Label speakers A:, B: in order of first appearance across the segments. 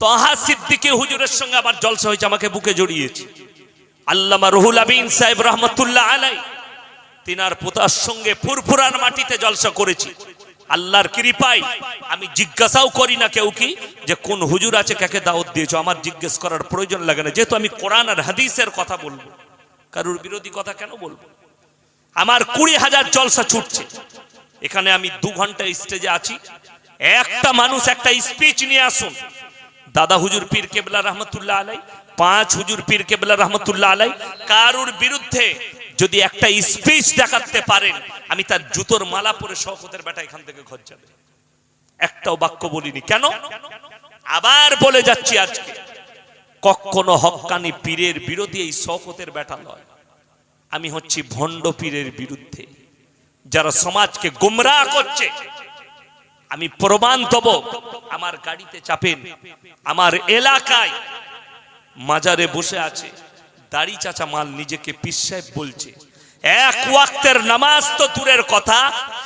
A: তাহা সিদ্দিকী হুজুরের সঙ্গে আবার জলসা হয়েছে, আমাকে বুকে জড়িয়েছে। আল্লামা রুহুল আমিন সাহেব রহমতুল্লাহ আলাইহি তিনার পোতার সঙ্গে ফুরফুরার মাটিতে জলসা করেছি। আল্লাহর কৃপায় আমি জিজ্ঞাসাও করি না কেউ কি যে কোন হুজুর আছে, কাকে দাওয়াত দিয়েছো, আমার জিজ্ঞেস করার প্রয়োজন লাগে না, যেহেতু আমি কোরআন আর হাদিসের কথা বলবো, কারোর বিরোধী কথা কেন বলবো। আমার 20,000 জলসা ছুটছে, এখানে আমি 2 ঘন্টা স্টেজে আছি। একটা মানুষ একটা স্পিচ নিয়ে আসুন, দাদা হুজুর পীর কেবলা রহমতুল্লাহ আলাই, 5 হুজুর পীর কেবলা রহমতুল্লাহ আলাই, কারোর বিরুদ্ধে যদি একটা স্পিচ দেখাতে পারেন, আমি তার জুতোর মালা পরে শওকতের বেটা এখান থেকে ঘর যাবে। একটাও বাক্য বলিনি। কেন? আবার বলে যাচ্ছি, আজকে কখনো হক্কানি পীরের বিরোধী এই শওকতের বেটা নয়, আমি হচ্ছি ভণ্ড পীরের বিরুদ্ধে, যারা সমাজকে গুমরাহ করছে। আমি প্রমাণ দেব। আমার গাড়িতে চাপেন, আমার এলাকায় মাজারে বসে আছে দাড়ি চাচা মাল, নিজেকে পীর সাহেব বলছে, এক ওয়াক্তের নামাজ তো দূরের কথা,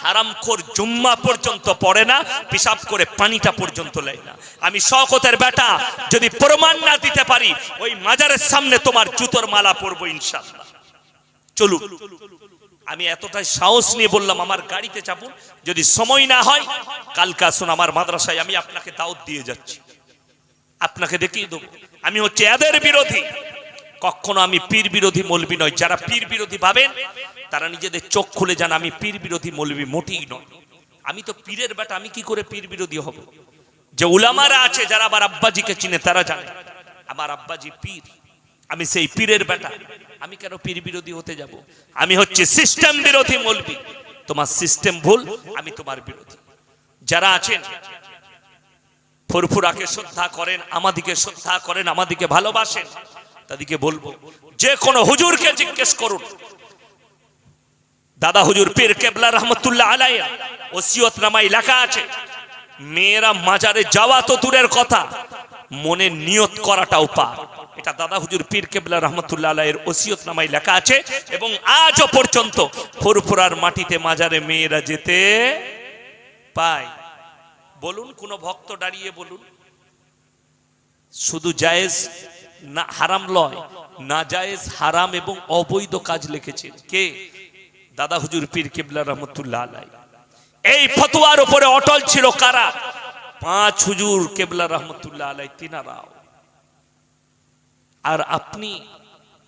A: হারামখোর জুম্মা পর্যন্ত পড়ে না, পেশাব করে পানিটা পর্যন্ত নেয় না। আমি শওকতের বেটা যদি প্রমাণ না দিতে পারি, ওই মাজারের সামনে তোমার জুতোর মালা পরবো ইনশাআল্লাহ। চলুন, আমি এতটাই সাহস নিয়ে বললাম, আমার গাড়িতে চাপুন, যদি সময় না হয় কালকে আসুন আমার মাদ্রাসায়, আমি আপনাকে দাওয়াত দিয়ে যাচ্ছি, আপনাকে দেখিয়ে দেবো। আমি হচ্ছে এদের বিরোধী, কখনো আমি পীর বিরোধী মৌলবি নয়। যারা পীর বিরোধী ভাবেন তারা নিজেদের চোখ খুলে যান, আমি পীর বিরোধী মৌলবি মোটেই নয়। আমি তো পীরের বেটা, আমি কি করে পীর বিরোধী হব? যে উলামারা আছে যারা আমার আব্বাজিকে চিনে তারা জানে আমার আব্বাজি পীর, আমি সেই পীরের বেটা, আমি কেন পীর বিরোধী হতে যাব? আমি হচ্ছে সিস্টেম বিরোধী মৌলবি। তোমার সিস্টেম ভুল, আমি তোমার বিরোধী। যারা আছেন ফুরফুরাকে শ্রদ্ধা করেন, আমাদিকে শ্রদ্ধা করেন, আমাদিকে ভালোবাসেন, তাদেরকে বলবো যে কোনো হুজুরকে জিজ্ঞেস করুন। দাদা হুজুর পীর কেবলা রহমতুল্লাহ আলাইহি ওসিয়ত নামায় লেখা আছে, মেয়েরা মাজারে যাওয়া তো দূরের কথা, মনে নিয়ত করাটাও পাপ। এটা দাদা হুজুর পীর কেবলা রহমতুল্লাহ আলাইহির ওসিয়ত নামায় লেখা আছে, এবং আজও পর্যন্ত ফুরফুরার মাটিতে মাজারে মেয়েরা যেতে পায়। বলুন, কোন ভক্ত দাঁড়িয়ে বলুন। শুধু জায়েজ না, হারাম লয়, না জায়েজ, হারাম এবং অবৈধ কাজ লিখেছেন কে? দাদা হুজুর পীর কেবলা রহমতুল্লাহ আলাইহি। এই ফতোয়ার উপরে অটল ছিল কারা? 5 হুজুর কেবলা রহমতুল্লাহ আলাইহি, তিনারাও। আর আপনি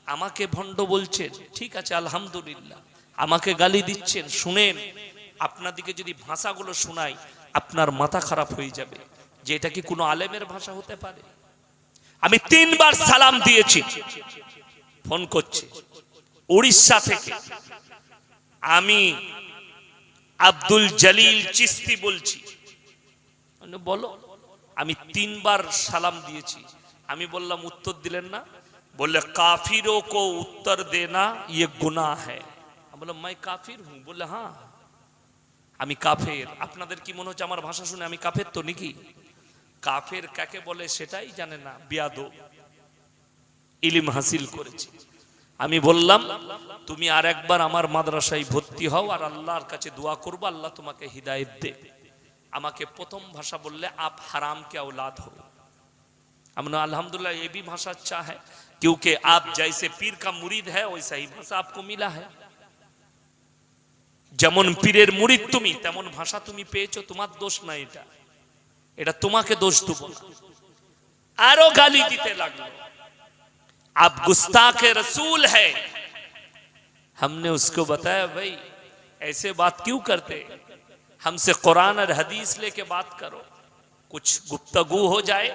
A: আমাকে ভণ্ড বলছেন, ঠিক আছে আলহামদুলিল্লাহ, আমাকে গালি দিচ্ছেন, শুনেন। আপনাদিকে যদি ভাষাগুলো শোনাই আপনার মাথা খারাপ হয়ে যাবে, যে এটা কি কোনো আলেমের ভাষা হতে পারে? আমি 3 বার সালাম দিয়েছি। ফোন করছে উড়িষ্যা থেকে, আমি আব্দুল জলিল চিস্তি বলছি। বলো, আমি 3 বার সালাম দিয়েছি। আমি বললাম, উত্তর দিলেন না। বললে কাফিরোं को उत्तर देना ये गुनाह है। আমি বললাম, मैं কাফির हूं? বললে হ্যাঁ আমি কাফের। আপনাদের কি মনে হচ্ছে আমার ভাষা শুনে আমি কাফের তো নাকি? কাফের কাকে বলে সেটাই জানে না, বিয়াদব। ইলম হাসিল করেছে। আমি বললাম, তুমি আর একবার আমার মাদ্রাসায় ভর্তি হও, আর আল্লাহর কাছে দোয়া করবো আল্লাহ তোমাকে হিদায়েত দে। আমাকে প্রথম ভাষা বললে, आप हराम के औलाद हो। हमने अल्हम्दुलिल्लाह ये भी भाषा अच्छा है, क्योंकि आप जैसे पीर का मुरीद है वैसा ही भाषा आपको मिला है। যেমন পীরের মুরিদ তুমি, তেমন ভাষা তুমি পেয়েছো, তোমার দোষ না এটা, এটা তোমাকে দোষ দেব না। আরো গালি দিতে লাগলো, आप गुस्ताख रसूल है। हमने उसको बताया, भाई ऐसे बात क्यों करते, हमसे कुरान और हदीस लेके बात करो, कुछ गुफ्तगू हो जाए।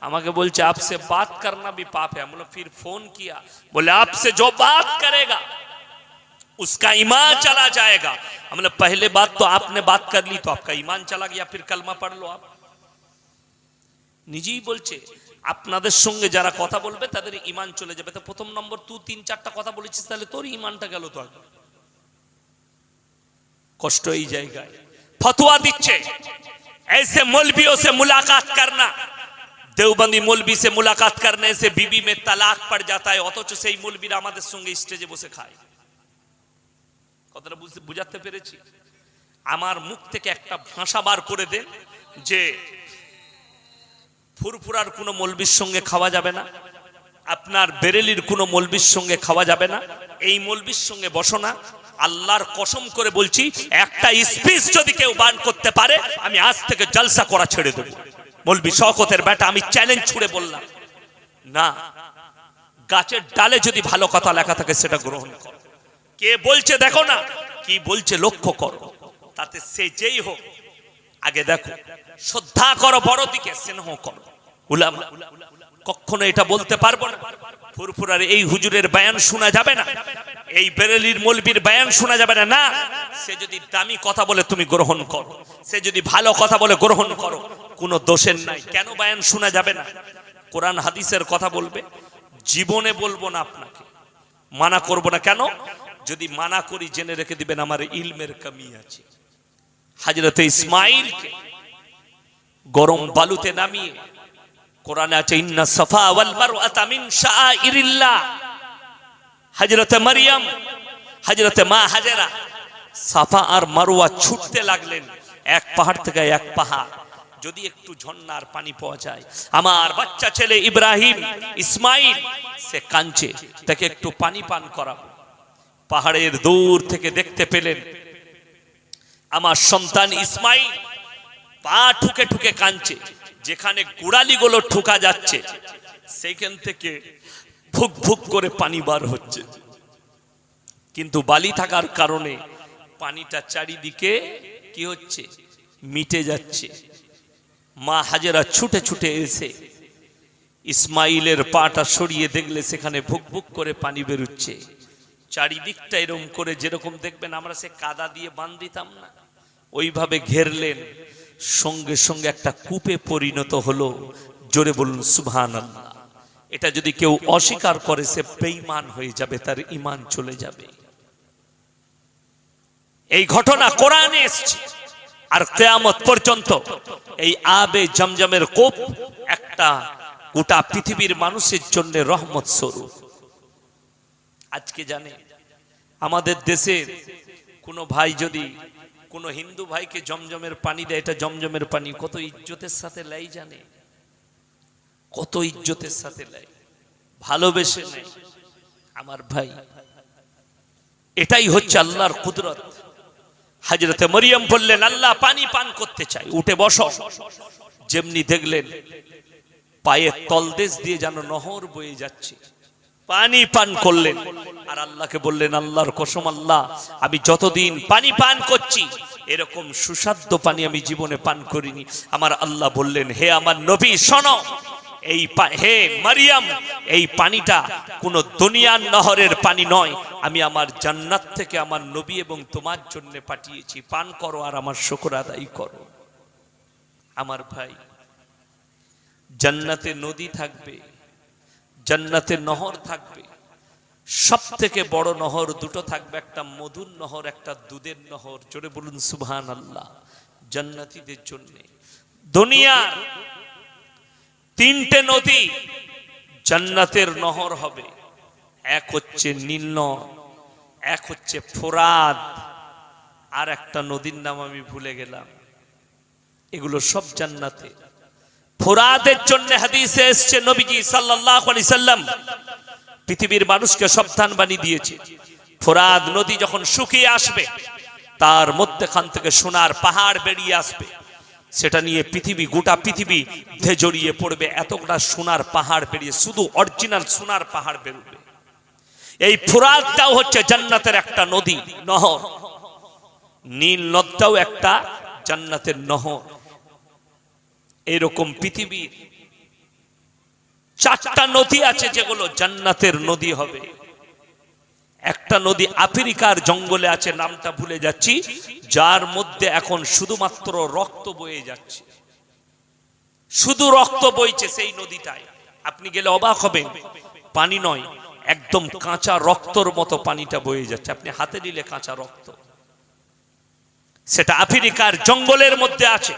A: আমাকে বলছে आपसे बात करना भी पाप है। हमने फिर फोन किया, बोले आपसे जो बात करेगा उसका ईमान चला जाएगा। हमने पहले बात तो आपने बात कर ली तो आपका ईमान चला गया, फिर कलमा पढ़ लो आप। নিজেই বলছে আপনাদের সঙ্গে যারা কথা বলবে তাদের ঈমান চলে যাবে। তো প্রথম নম্বর, তুই 3-4টা কথা বলেছিস, তাহলে তোর ঈমানটা গেল তো আগে। কষ্ট এই জায়গায়। ফতোয়া দিচ্ছে ऐसे मौलवियों से मुलाकात करना, देवबंदी मौलवी से मुलाकात करने से बीबी में तलाक पड़ जाता है, অথচ সেই মৌলবীরা আমাদের সঙ্গে স্টেজে বসে খায়। কথাটা বুঝাতে পেরেছি? আমার মুখ থেকে একটা ভাষা বার করে দেন যে ফুরফুরার কোনো মৌলবীর সঙ্গে খাওয়া যাবে না, আপনার বেরেলির কোনো মৌলবীর সঙ্গে খাওয়া যাবে না, এই মৌলবীর সঙ্গে বসো না। আল্লাহর কসম করে বলছি, একটা স্পিচ যদি কেউ বান করতে পারে, আমি আজ থেকে জলসা করা ছেড়ে দেব। মৌলবী শওকতের বেটা, আমি চ্যালেঞ্জ ছুড়ে বললাম না। গাছের ডালে যদি ভালো কথা লেখা থাকে সেটা গ্রহণ করো। কে বলছে দেখো না, কি বলছে লক্ষ্য করো, তাতে সে যেই হোক আগে দেখো, শ্রদ্ধা করো, বড় দিকে স্নেহ করো। উলামা কখনো এটা বলতে পারবো না ফুরফুরার এই হুজুরের বয়ান শোনা যাবে না, এই বেরেলির মৌলবীর বয়ান শোনা যাবে না। না, সে যদি দামি কথা বলে তুমি গ্রহণ করো, সে যদি ভালো কথা বলে গ্রহণ করো, কোনো দোষের নাই। কেন বয়ান শোনা যাবে না? কোরআন হাদিসের কথা বলবে, জীবনে বলবো না, আপনাকে মানা করব না। কেন? যদি মানা করি জেনে রেখে দিবেন আমার ইলমের কমি আছে। হযরত ইসমাঈলকে গরম বালুতে নামিয়ে, কোরআনে আছে ইন্না সাফা ওয়াল মারওয়াতা মিন শাআইরিল্লাহ। হযরত মারইয়াম, হযরত মা হাজেরা সাফা আর মারওয়া ছুটতে লাগলেন, এক পাহাড় থেকে এক পাহাড়। যদি একটু ঝর্ণার পানি পাওয়া যায়, আমার বাচ্চা ছেলে ইব্রাহিম ইসমাইল সে কাঁদছে, তাকে একটু পানি পান করাবো। পাহাড়ের দূর থেকে দেখতে পেলেন আমার সন্তান ইসমাইল পা ঠুকে ঠুকে কাঁদছে, যেখানে গুড়ালিগুলো ঠুকা যাচ্ছে সেইখান থেকে ভুক ভুক করে পানি বার হচ্ছে, কিন্তু বালি থাকার কারণে পানিটা চারিদিকে কি হচ্ছে, মিটে যাচ্ছে। মা হাজেরা ছুটে ছুটে এসে ইসমাইলের পাটা সরিয়ে দেখলে সেখানে ভুক ভুক করে পানি বেরোচ্ছে। চারিদিকটা এরকম করে, যেরকম দেখবেন আমরা সে কাদা দিয়ে বাঁধ দিতাম না, ওইভাবে ঘেরলেন। সঙ্গে সঙ্গে একটা কূপে পরিণত হলো। জোরে বলুন সুবহানাল্লাহ। এটা যদি কেউ অস্বীকার করে সে বেঈমান হয়ে যাবে, তার ঈমান চলে যাবে। এই ঘটনা কোরআনে এসেছে, আর কিয়ামত পর্যন্ত এই আবে জমজমের কূপ একটা গোটা পৃথিবীর মানুষের জন্য রহমত স্বরূপ। আজকে জানে আমাদের দেশের কোন ভাই যদি কোন হিন্দু ভাইকে জমজমের পানি দেয়, এটা জমজমের পানি কত ইজ্জতের সাথে লাই, জানে কত ইজ্জতের সাথে লাই, ভালোবেসে নেয়। আমার ভাই, এটাই হচ্ছে আল্লাহর কুদরত। হযরত মরিয়ম বললেন আল্লাহ পানি পান করতে চাই, উঠে বসো। যেমনি দেখলেন পায়ের তলদেশ দিয়ে যেন নহর বয়ে যাচ্ছে, পানি পান করলেন। আর আল্লাহকে বললেন আল্লাহর কসম আল্লাহ, আমি যতদিন পানি পান করছি এরকম সুস্বাদ্য পানি আমি জীবনে পান করিনি। আমার আল্লাহ বললেন হে আমার নবী শোনো, এই হে মারিয়াম, এই পানিটা কোন দুনিয়ার নহরের পানি নয়, আমি আমার জান্নাত থেকে আমার নবী এবং তোমার জন্য পাঠিয়েছি, পান করো আর আমার শুকর আদায় করো। আমার ভাই, জান্নাতে নদী থাকবে, জান্নাতে নহর থাকবে, সব থেকে বড় নহর দুটো থাকবে, একটা মধুর নহর, একটা দুধের নহর। জোরে বলুন সুবহানাল্লাহ। জান্নাতীদের জন্য দুনিয়ার তিনটে নদী জান্নাতের নহর হবে। এক হচ্ছে নীল নদ, এক হচ্ছে ফোরাত, আর একটা নদীর নাম আমি ভুলে গেলাম। এগুলো সব জান্নাতে। ফোরাতের জন্য হাদিসে এসেছে নবীজি সাল্লাল্লাহু আলাইহি সাল্লাম পৃথিবীর মানুষকে সাবধান বাণী দিয়েছে, ফোরাত নদী যখন শুকিয়ে আসবে তার মধ্যখান থেকে সোনার পাহাড় বেরিয়ে আসবে, সেটা নিয়ে পৃথিবী, গোটা পৃথিবী জড়িয়ে পড়বে। এতটা সোনার পাহাড় বেরিয়ে, শুধু অরিজিনাল সোনার পাহাড় বেরোবে। এই ফোরাতটাও হচ্ছে জান্নাতের একটা নদী, নহর। নীল নদটাও একটা জান্নাতের নহর। এরকম পৃথিবীর 4টা নদী আছে যেগুলো জান্নাতের নদী হবে। একটা নদী আফ্রিকার জঙ্গলে আছে, নামটা ভুলে যাচ্ছি, যার মধ্যে এখন শুধুমাত্র রক্ত বয়ে যাচ্ছে, শুধু রক্ত বইছে সেই নদীটায়। আপনি গেলে অবাক হবেন, পানি নয়, একদম কাঁচা রক্তর মতো পানিটা বয়ে যাচ্ছে, আপনি হাতে নিলে কাঁচা রক্ত। সেটা আফ্রিকার জঙ্গলের মধ্যে আছে।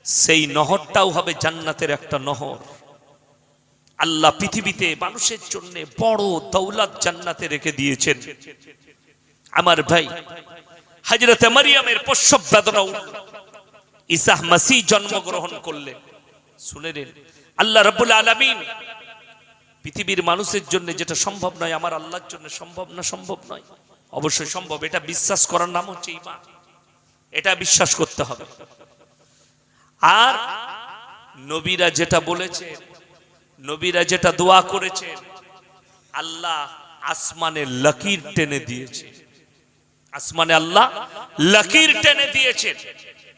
A: সেই নহরটাও হবে জান্নাতের একটা নহর। আল্লাহ পৃথিবীতে মানুষের জন্য বড় দৌলত জান্নাতে রেখে দিয়েছেন। আমার ভাই, হযরত মারিয়ামের প্রসব বেদনা, ঈসা মসিহ জন্মগ্রহণ করলেন। শুনে নিন, আল্লাহ রাব্বুল আলামিন পৃথিবীর মানুষের জন্য যেটা সম্ভব নয় আমার আল্লাহর জন্য সম্ভব না? সম্ভব নয়, অবশ্যই সম্ভব। এটা বিশ্বাস করার নাম হচ্ছে ঈমান, এটা বিশ্বাস করতে হবে। আর নবীরা যেটা বলেছেন, নবীরা যেটা দোয়া করেছেন, আল্লাহ আসমানে লকির টেনে দিয়েছে, আসমানে আল্লাহ লকির টেনে দিয়েছেন।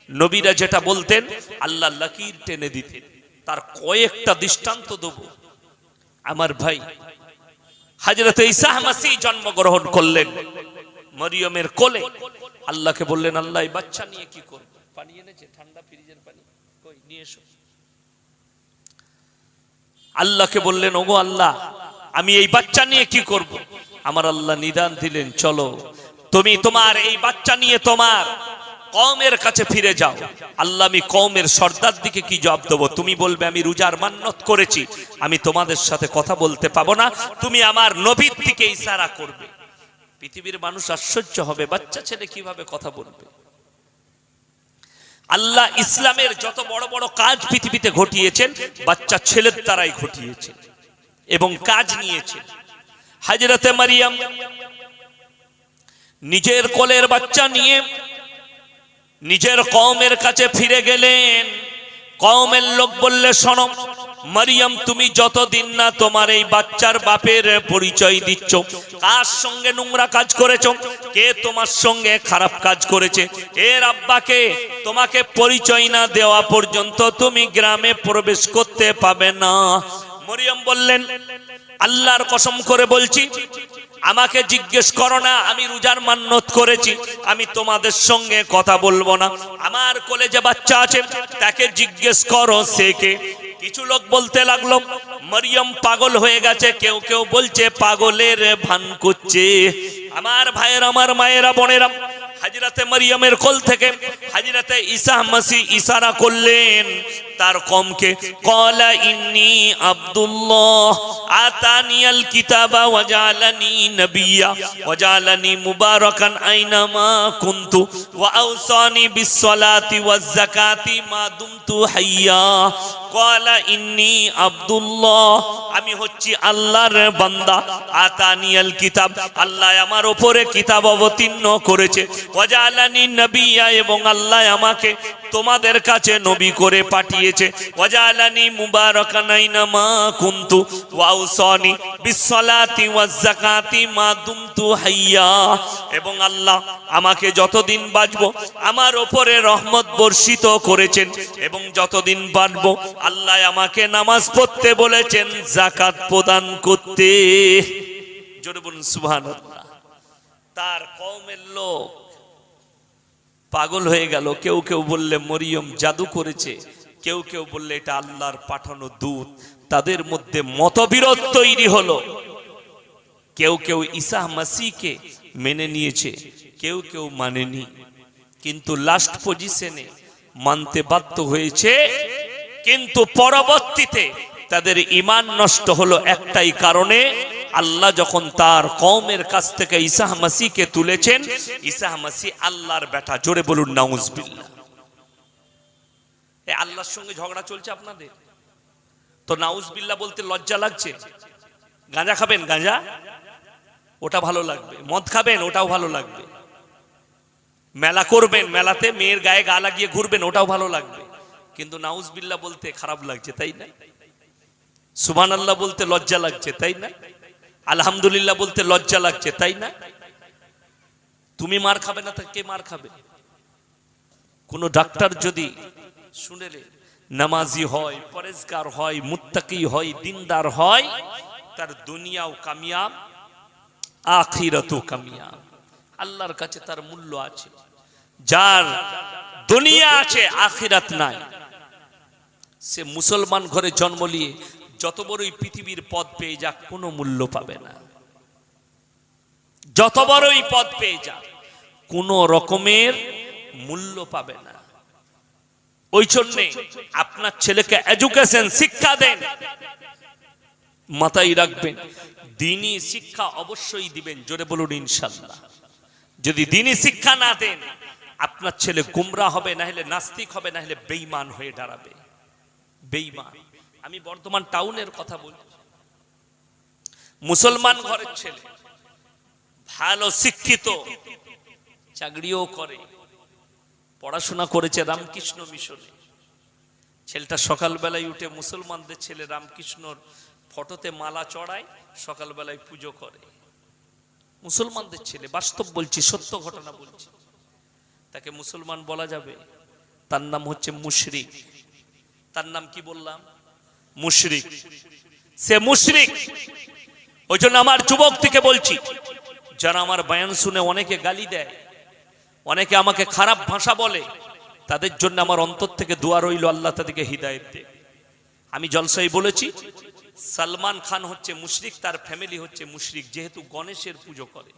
A: নবীরা যেটা বলতেন আল্লাহ লকির টেনে দিতেন। তার কয়েকটা দৃষ্টান্ত দেব। আমার ভাই হযরত ঈসা মাসিহ জন্মগ্রহণ করলেন মরিয়মের কোলে। আল্লাহকে বললেন, আল্লাহ এই বাচ্চা নিয়ে কি করব? পানি এনেছে, ঠান্ডা ফ্রিজের পানি, কই নিয়ে এসো। আল্লাহকে বললেন, ওগো আল্লাহ আমি এই বাচ্চা নিয়ে কি করব? আমার আল্লাহ নিদান দিলেন, চলো তুমি তোমার এই বাচ্চা নিয়ে তোমার কওমের কাছে ফিরে যাও। আল্লাহ, আমি কওমের সর্দার দিকে কি জবাব দেবো? তুমি বলবে আমি রোজার মান্নত করেছি, আমি তোমাদের সাথে কথা বলতে পাবো না, তুমি আমার নবীর দিকে ইশারা করবে। পৃথিবীর মানুষ আশ্চর্য হবে, বাচ্চা ছেলে কিভাবে কথা বলবে? আল্লাহ ইসলামের যত বড় বড় কাজ পৃথিবীতে ঘটিয়েছেন বাচ্চা ছেলের দ্বারাই ঘটিয়েছেন এবং কাজ নিয়েছেন। হযরতে মারিয়াম নিজের কোলের বাচ্চা নিয়ে নিজের কওমের কাছে ফিরে গেলেন। কওমের লোক বললে, শোনো মারিয়াম, তুমি যতদিন না তোমার এই বাচ্চার বাপের পরিচয় দিচ্ছ, কার সঙ্গে নোংরা কাজ করেছো, কে তোমার সঙ্গে খারাপ কাজ করেছে, এর আব্বাকে তোমাকে পরিচয় না দেওয়া পর্যন্ত তুমি গ্রামে প্রবেশ করতে পাবে না। মারিয়াম বললেন, আল্লাহর কসম করে বলছি আমাকে জিজ্ঞেস করো না, আমি রোজার মান্নত করেছি, আমি তোমাদের সঙ্গে কথা বলবো না। আমার কোলে যে বাচ্চা আছে তাকে জিজ্ঞেস করো সে কে। কিছু লোক বলতে লাগলো মারিয়াম পাগল হয়ে গেছে, কেউ কেউ বলছে পাগলের ভান করছে। আমার ভাইয়েরা, আমার মায়েরা, বোনেরা, হযরতে মারিয়ামের কোল থেকে হযরতে ঈসা মাসিহ ইশারা করলেন তার কওমকে, ক্বালা ইন্নী আব্দুল্লাহ আতানিয়াল কিতাবা ওয়া জাআলানি নাবিয়্যা ওয়া জাআলানি মুবারাকান আইনামা কুনতু ওয়া আওসানি বিস-সালাতি ওয়াজ-যাকাতি মা দুমতু হাইয়্যা। ক্বালা ইন্নী আব্দুল্লাহ, আমি হচ্ছি আল্লাহর বান্দা। আতানিয়াল কিতাব, আল্লাহ আমার উপরে কিতাব অবতীর্ণ করেছে। ওয়া জাআলানি নাবিয়্যা, এবং আল্লাহ আমাকে তোমাদের কাছে নবী করে পাঠিয়েছে। ওয়া জাআলানি মুবারাকান আইনামা কুনতু ওয়া আওসানি বিস-সালাতি ওয়াজ-যাকাতি মা দুমতু হাইয়্যা, এবং আল্লাহ আমাকে যতদিন বাঁচবো আমার উপরে রহমত বর্ষিত করেছেন, এবং যতদিন বাঁচবো আল্লাহ আমাকে নামাজ পড়তে বলেছেন, যাকাত প্রদান করতে। জোরে বলুন সুবহানাল্লাহ। তার কওমের লোক পাগল হয়ে গেল। কেউ কেউ বললে মরিয়ম জাদু করেছে, কেউ কেউ বললে এটা আল্লাহর পাঠানো দূত। তাদের মধ্যে মতবিরোধ তৈরি হলো। কেউ কেউ ঈসা মাসিহকে মেনে নিয়েছে, কেউ কেউ মানেনি, কিন্তু লাস্ট পজিশনে মানতে বাধ্য হয়েছে। কিন্তু পরবর্তীতে তাদের ঈমান নষ্ট হলো একটাই কারণে, আল্লাহ যখন তার কওমের কাছ থেকে ঈসা মাসিহকে তুলেছেন, ঈসা মাসিহ আল্লাহর বেটা। জোরে বলুন নাউজুবিল্লাহ। এই আল্লাহর সঙ্গে ঝগড়া চলছে আপনাদের, তো নাউজুবিল্লাহ বলতে লজ্জা লাগছে? গাঁজা খাবেন, গাঁজা ওটা ভালো লাগবে, মদ খাবেন ওটাও ভালো লাগবে, মেলা করবেন, মেলাতে মেয়ের গায়ে গা লাগিয়ে ঘুরবেন ওটাও ভালো লাগবে, কিন্তু নাউজুবিল্লাহ বলতে খারাপ লাগছে, তাই না? সুবহানাল্লাহ বলতে লজ্জা লাগছে, তাই না? আলহামদুলিল্লাহ বলতে লজ্জা লাগছে, তাই না? তুমি মার খাবে না, তা কে মার খাবে? কোন ডাক্তার যদি শুনেলে নামাজি হয়, পরেজগার হয়, মুত্তাকি হয়, দিনদার হয়, তার দুনিয়াও কামিয়াব, আখিরাতও কামিয়াব। আল্লাহর কাছে তার মূল্য আছে। যার দুনিয়া আছে আখিরাত নাই, সে মুসলমান ঘরে জন্ম নিয়ে যত বড়ই পৃথিবীর পদ পেয়ে যাক কোনো মূল্য পাবে না। যত বড়ই পদ পেয়ে যাক কোনো রকমের মূল্য পাবে না। ওই জন্য আপনার ছেলেকে এডুকেশন, শিক্ষা দেন, মাথায় রাখবেন দ্বীনি শিক্ষা অবশ্যই দিবেন। জোরে বলুন ইনশাআল্লাহ। যদি দ্বীনি শিক্ষা না দেন আপনার ছেলে গুমরা হবে, না হলে নাস্তিক হবে, না হলে বেঈমান হয়ে দাঁড়াবে। বেঈমান। আমি বর্ধমান টাউনের কথা বলছি, মুসলমান ঘরের ছেলে, ভালো শিক্ষিত, চাকরিও করে, পড়াশোনা করেছে রামকৃষ্ণ মিশনে। ছেলেটা সকালবেলায় উঠে মুসলমানদের ছেলে রামকৃষ্ণর ফটোতে মালা চড়ায়, সকালবেলায় পুজো করে। মুসলমানদের ছেলে, বাস্তব বলছি, সত্য ঘটনা বলছি। তাকে মুসলমান বলা যাবে? তার নাম হচ্ছে মুশরিক। তার নাম কি বললাম? মুশরিক। সে মুশরিক। ওই জন্য আমার যুবক থেকে বলছি, যারা আমার বয়ান শুনে অনেকে গালি দেয়, অনেকে আমাকে খারাপ ভাষা বলে, তাদের জন্য আমার অন্তর থেকে দোয়া রইল, আল্লাহ তাদেরকে হিদায়েত দেয়। আমি জলসায় বলেছি, সালমান খান হচ্ছে মুশরিক, তার ফ্যামিলি হচ্ছে মুশরিক, যেহেতু গণেশের পুজো করে,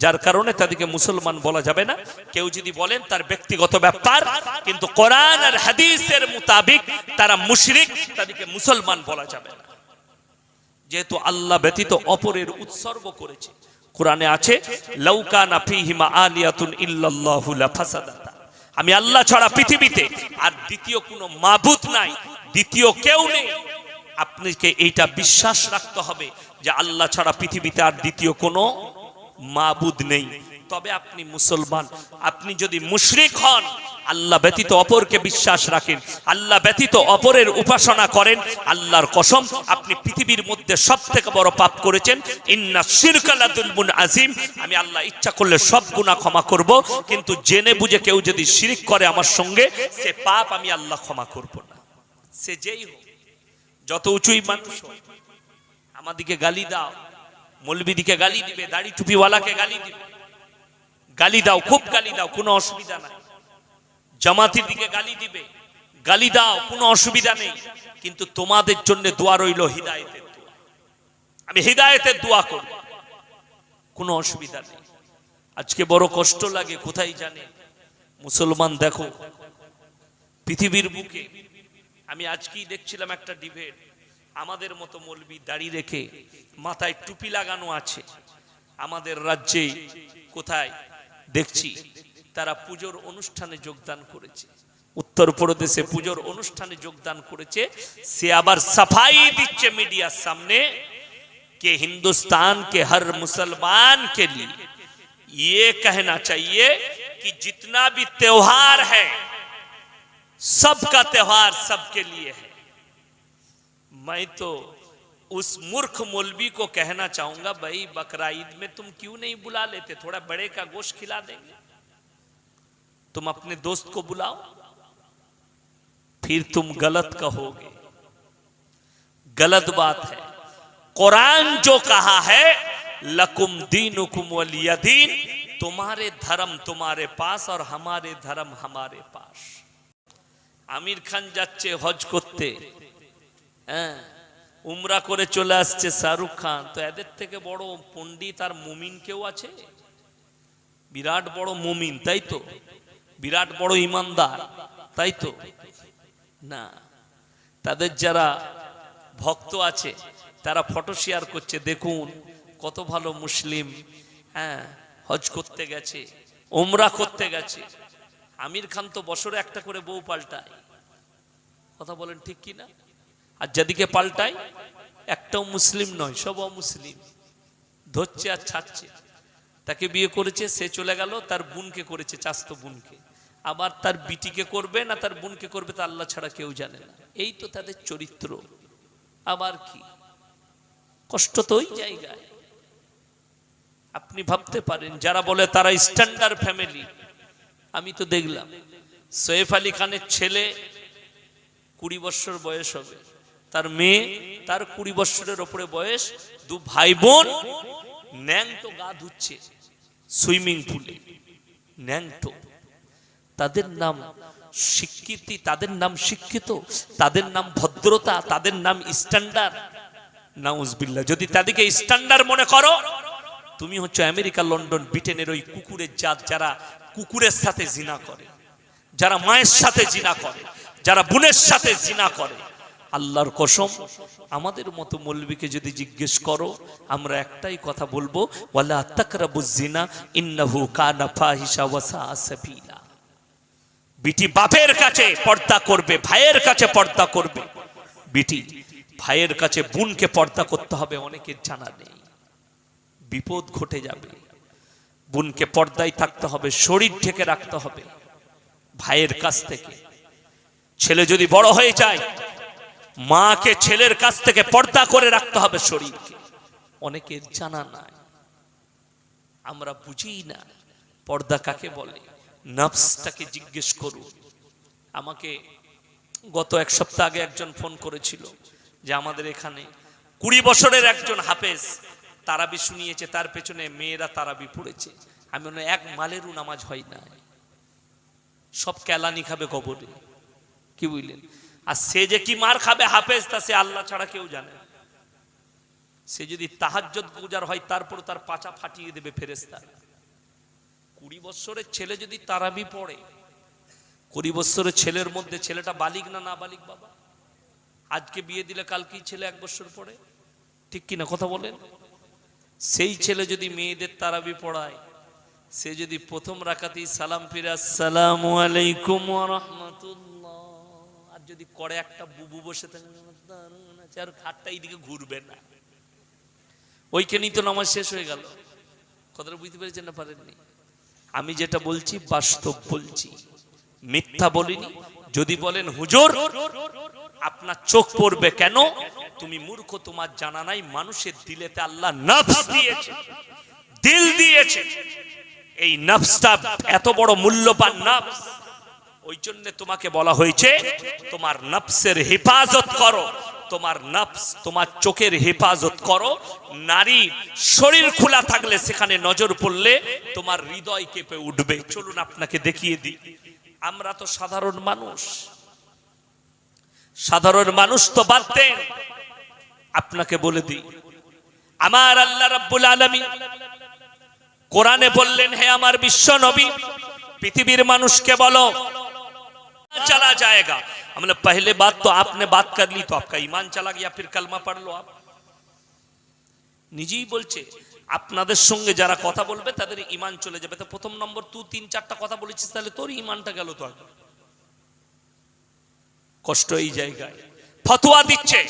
A: যার কারণে তাদেরকে মুসলমান বলা যাবে না। কেউ যদি বলেন তার ব্যক্তিগত ব্যাপার, কিন্তু কোরআন আর হাদিসের মোতাবেক তারা মুশরিক, তাদেরকে মুসলমান বলা যাবে না, যেহেতু আল্লাহ ব্যতীত অপরের উৎসর্গ করেছে। কোরআনে আছে, লাউ কানা ফীহিমা আলিয়াতুন ইল্লাল্লাহু লাফাসাদাতা। আমি আল্লাহ ছাড়া পৃথিবীতে আর দ্বিতীয় কোনো মাবুদ নাই, দ্বিতীয় কেউ নেই। আপনাকে এইটা বিশ্বাস রাখতে হবে যে আল্লাহ ছাড়া পৃথিবীতে আর দ্বিতীয় কোনো মাবুদ নেই, তবে আপনি মুসলমান। আপনি যদি মুশরিক হন, আল্লাহ ব্যতীত অপরকে বিশ্বাস রাখেন, আল্লাহ ব্যতীত অপরের উপাসনা করেন, আল্লাহর কসম আপনি পৃথিবীর মধ্যে সবথেকে বড় পাপ করেছেন। ইন্না শিরকা লাযুলমুন আযীম। আমি আল্লাহ ইচ্ছা করলে সব গুনাহ ক্ষমা করব, কিন্তু জেনে বুঝে কেউ যদি শিরক করে আমার সঙ্গে, সে পাপ আমি আল্লাহ ক্ষমা করব না। সে যেই হোক, যত উঁচুই মানুষ হোক। আমাদিকে গালি দাও, মৌলবীদিকে গালি দিবে, দাড়ি টুপিওয়ালাকে গালি দিবে, গালি দাও, খুব গালি দাও, কোনো অসুবিধা নাই। জামাতির দিকে গালি দিবে, গালি দাও, কোনো অসুবিধা নেই, কিন্তু তোমাদের জন্য দোয়া রইল হিদায়েতের দোয়া। আমি হিদায়েতের দোয়া করব, কোনো অসুবিধা নেই। আজকে বড় কষ্ট লাগে, কোথায় জানেন? মুসলমান দেখো পৃথিবীর বুকে, আমি আজকেই দেখছিলাম একটা ডিবেট, আমাদের মতো মৌলবী দাড়ি রেখে মাথায় টুপি লাগানো আছে, আমাদের রাজ্যে কোথায় দেখছি তারা পুজোর অনুষ্ঠানে যোগদান করেছে, উত্তরপ্রদেশে পুজোর অনুষ্ঠানে যোগদান করেছে। সে আবার সাফাই দিচ্ছে মিডিয়ার সামনে कि हिंदुस्तान के हर मुसलमान के लिए ये कहना चाहिए कि जितना भी त्योहार है, सबका त्योहार सबके लिए है। मैं तो उस मूर्ख मौलवी को कहना चाहूंगा, भाई बकरा ईद में तुम क्यों नहीं बुला लेते, थोड़ा बड़े का गोश्त खिला देंगे, तुम अपने दोस्त को बुलाओ, फिर तुम गलत कहोगे। गलत बात है। कुरान जो कहा है, लकुम दीनुकुम वलिया दीन, तुम्हारे धर्म तुम्हारे पास और हमारे धर्म हमारे पास। आमिर खान যাচ্ছে হজ করতে, হ্যাঁ, উমরা করে চলে আসছে শাহরুখ খান, তো এদের থেকে বড় পণ্ডিত আর মুমিন কেউ আছে? বিরাট বড় মুমিন, তাই তো? বিরাট বড় ইমানদার, তাই তো? না, তাদের যারা ভক্ত আছে তারা ফটো শেয়ার করছে, দেখুন কত ভালো মুসলিম, হ্যাঁ, হজ করতে গেছে, উমরা করতে গেছে। আমির খান তো বছরে একটা করে বউ পাল্টায়, কথা বলেন ঠিক কি না? আর যেদিকে পাল্টায় একটাও মুসলিম নয়, সব অমুসলিম, ধরছে আর ছাড়ছে। তাকে বিয়ে করেছে, সে চলে গেল, তার বোনকে করেছে, চাস্তো বোনকে, আবার তার বিটিকে করবে না তার বোনকে করবে, তা আল্লাহ ছাড়া কেউ জানে না। এই তো তাদের চরিত্র। আবার কি কষ্ট তো ওই জায়গায়। আপনি ভাবতে পারেন যারা বলে তারা স্ট্যান্ডার্ড ফ্যামিলি, আমি তো দেখলাম সৈয়ফ আলী খানের ছেলে 20 বছর বয়স হবে, তার মেয়ে তার 20 বছরের উপরে বয়স, দু ভাই বোন ন্যাংটো গা ধুচ্ছে সুইমিং পুলে, ন্যাংটো। তাদের নাম স্বীকৃতি, তাদের নাম শিক্ষিত, তাদের নাম ভদ্রতা, তাদের নাম স্ট্যান্ডার্ড। নাউজুবিল্লাহ। যদি তাদেরকে স্ট্যান্ডার্ড মনে করো, তুমি হচ্ছে আমেরিকা, লন্ডন, ব্রিটেনের ওই কুকুরের জাত, যারা কুকুরের সাথে জিনা করে, যারা মায়ের সাথে জিনা করে, যারা বোনের সাথে জিনা করে। আল্লাহর কসম, আমাদের মতো মৌলবীকে যদি জিজ্ঞেস করো, আমরা একটাই কথা বলবো, ওয়ালা তাকরাবুজ জিনা ইন্নাহু কানা ফাহিশা ওয়া সাআ সাবিলা। বিটি বাপের কাছে পর্দা করবে, ভাইয়ের কাছে পর্দা করবে। বিটি ভাইয়ের কাছে বোনকে পর্দা করতে হবে, অনেকের জানা নেই, বিপদ ঘটে যাবে। বোনকে পর্দায় থাকতে হবে, শরীর ঢেকে রাখতে হবে ভাইয়ের কাছ থেকে। ছেলে যদি বড় হয়ে যায়, মাকে ছেলের কাছ থেকে পর্দা করে রাখতে হবে শরীরকে, অনেকের জানা নাই, আমরা বুঝি না পর্দা কাকে বলে। নফসটাকে জিজ্ঞেস করুন। আমাকে গত এক সপ্তাহ আগে একজন ফোন করেছিল যে আমাদের এখানে 20 বছরের একজন হাফেজ তারাবি শুনিয়েছে, তার পেছনে মেয়েরা তারাবি পড়েছে। আমি বললাম এক মালেরও নামাজ হয় না, সব কেলানি খাবে কবরে, কি বুঝলেন? আর সে যে কি মার খাবে হাফেজ, তা সে আল্লাহ ছাড়া কেউ জানে। সে যদি তাহাজ্জুদ গুজার হয়, তারপর তার পাছা ফাটিয়ে দেবে ফেরেশতা। 20 বছরের ছেলে যদি তারাবি পড়ে, 20 বছরের ছেলের মধ্যে ছেলেটা বালিগ না না বালিগ বাবা? আজকে বিয়ে দিলে কালকেই ছেলে 1 বছর পড়ে, ঠিক কিনা কথা বলেন? সেই ছেলে যদি মেয়েদের তারাবি পড়ায়, সে যদি প্রথম রাকাতেই সালাম ফিরে আসসালামু আলাইকুম ওয়া রাহমাতুল্লাহ, আর যদি করে একটা বুবু বসে থাকে আর খাটটা এইদিকে ঘুরবে না, ওইখানেই তো নামাজ শেষ হয়ে গেল। কথাটা বুঝতে পেরেছেন না পারেননি? আমি যেটা বলছি বাস্তব বলছি, মিথ্যা বলিনি। যদি বলেন হুজুর আপনার চোখ পড়বে কেন, তুমি মূর্খ, তোমার জানা নাই মানুষের দিলেতে আল্লাহ নফস দিয়েছে, দিল দিয়েছে। এই নফসটা এত বড় মূল্যবান নফস, ওই জন্য তোমাকে বলা হয়েছে তোমার নফসের হেফাজত করো, তোমার নফস তোমার চোখের হেফাজত করো। নারী শরীর খোলা থাকলে সেখানে নজর পড়লে তোমার হৃদয় কেঁপে উঠবে। চলুন আপনাকে দেখিয়ে দিই। আমরা তো সাধারণ মানুষ, সাধারণ মানুষ তো বাদ দেন, আপনাকে বলে দিই, আমার আল্লাহ রাব্বুল আলামিন কোরআনে বললেন, হে আমার বিশ্ব নবী, পৃথিবীর মানুষকে বলো चला जाएगा। हमने पहले बात तो आपने बात कर ली तो आपका ईमान चला गया, फिर कलमा पढ़ लो। आप নিজেই বলছে আপনাদের সঙ্গে যারা কথা বলবে তাদের ঈমান চলে যাবে। তো প্রথম নম্বর তুই 3-4টা কথা বলেছিস, তাহলে তোর ঈমানটা গেল তো আগে। কষ্ট এই জায়গায় ফতোয়া দিচ্ছে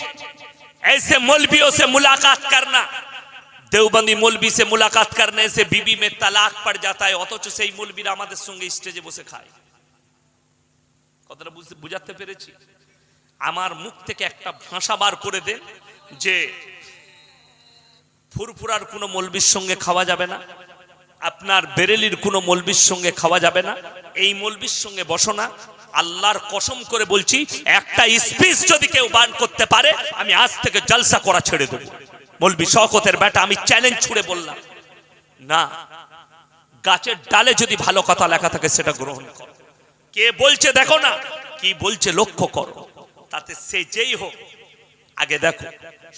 A: ऐसे मौलवियों से मुलाकात करना, देवबंदी मौलवी से मुलाकात करने से बीबी में तलाक पड़ जाता है, অথচ সেই মৌলবীরা আমাদের সঙ্গে স্টেজে বসে খায়। কথাটা বুঝাতে পেরেছি? আমার মুখ থেকে একটা ভাষা বার করে দেন যে ফুরফুরার কোনো মৌলবীর সঙ্গে খাওয়া যাবে না, আপনার বেরেলির কোনো মৌলবীর সঙ্গে খাওয়া যাবে না, এই মৌলবীর সঙ্গে বসো না। আল্লাহর কসম করে বলছি, একটা স্পিচ যদি কেউ বান করতে পারে, আমি আজ থেকে জলসা করা ছেড়ে দেব। মৌলবী শওকতের বেটা, আমি চ্যালেঞ্জ ছুড়ে বললাম, না, গাছের ডালে যদি ভালো কথা লেখা থাকে সেটা গ্রহণ করো। কে বলছে দেখো না, কি বলছে লক্ষ্য করো, তাতে সে যেই হোক আগে দেখো,